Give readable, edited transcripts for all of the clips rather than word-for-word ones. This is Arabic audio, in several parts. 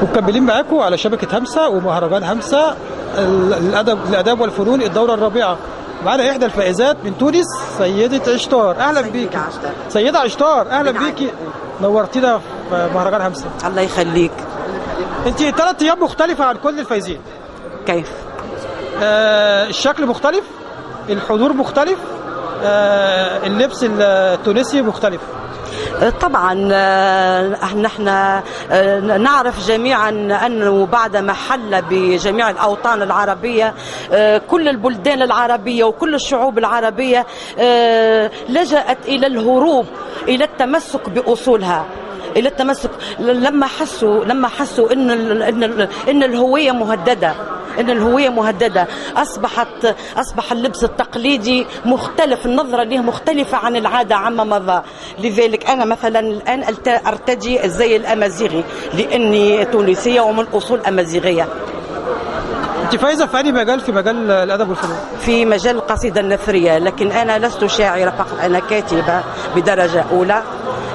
مكملين معاكم على شبكة همسة ومهرجان همسة الأدب والفنون الدورة الرابعة. معانا إحدى الفائزات من تونس سيدة عشتار. أهلا بيكي سيدة عشتار، أهلا بيكي، نورتينا في مهرجان همسة. الله يخليك. أنت 3 أيام مختلفة عن كل الفايزين. كيف؟ الشكل مختلف، الحضور مختلف، اللبس التونسي مختلف. طبعا نحن نعرف جميعا أنه بعدما حل بجميع الأوطان العربية كل البلدان العربية وكل الشعوب العربية لجأت إلى الهروب إلى التمسك بأصولها، إلى التمسك لما حسوا إن الهوية مهددة، إن الهوية مهددة. أصبح اللبس التقليدي مختلف، النظرة له مختلفة عن العادة عما مضى. لذلك أنا مثلا الآن أرتدي الزي الأمازيغي لأني تونسية ومن أصول أمازيغية. أنت فايزة في أي مجال؟ في مجال الأدب والفنون؟ في مجال القصيدة النثرية، لكن أنا لست شاعرة فقط، أنا كاتبة بدرجة أولى،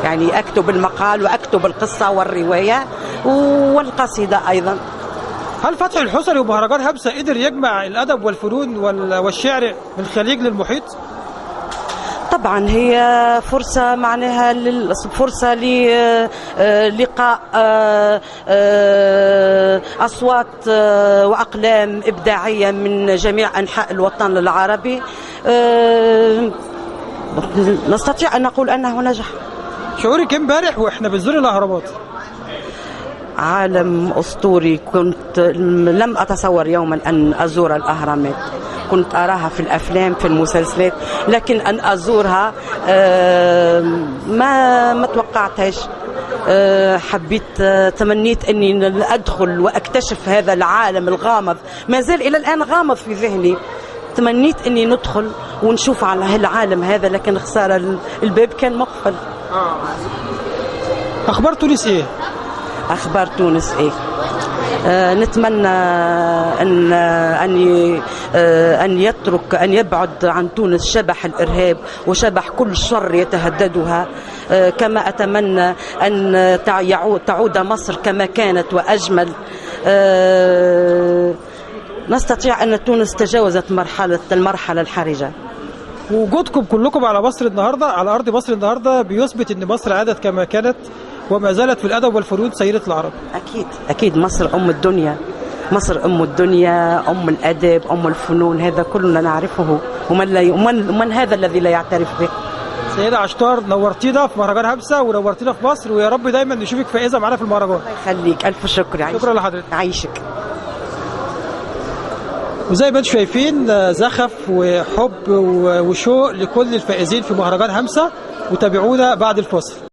يعني أكتب المقال وأكتب القصة والرواية والقصيدة أيضا. هل فتحي الحسني ومهرجان همسة قدر يجمع الأدب والفنون والشعر من الخليج للمحيط؟ طبعا هي فرصة، معناها فرصة للقاء أصوات وأقلام إبداعية من جميع أنحاء الوطن العربي. نستطيع أن نقول أنه نجح. شعورك امبارح واحنا بنزور الأهرامات؟ عالم أسطوري. لم أتصور يوما أن أزور الأهرامات، كنت أراها في الأفلام في المسلسلات، لكن أن أزورها ما توقعتهاش. حبيت، تمنيت أني أدخل وأكتشف هذا العالم الغامض، ما زال إلى الآن غامض في ذهني. تمنيت أني ندخل ونشوف على العالم هذا، لكن خسارة الباب كان مقفل. أخبار تونس إيه؟ أخبار تونس إيه؟ نتمنى أن يبعد عن تونس شبح الإرهاب وشبح كل شر يتهددها، كما أتمنى أن تعود مصر كما كانت وأجمل. نستطيع أن تونس تجاوزت المرحلة الحرجة. وجودكم كلكم على مصر النهارده، على أرض مصر النهارده، بيثبت أن مصر عادت كما كانت وما زالت في الأدب والفنون سيدة العرب. أكيد مصر أم الدنيا، مصر أم الدنيا، أم الأدب، أم الفنون، هذا كلنا نعرفه، ومن هذا الذي لا يعترف به. سيدة عشتار، نورتينا في مهرجان همسة ونورتينا في مصر، ويا رب دايما نشوفك فائزة معانا في المهرجان. الله يخليك، ألف شكر. شكرا لحضرتك. عايشك. وزي ما انتم شايفين زخف وحب وشوق لكل الفائزين في مهرجان همسة، وتابعونا بعد الفاصل.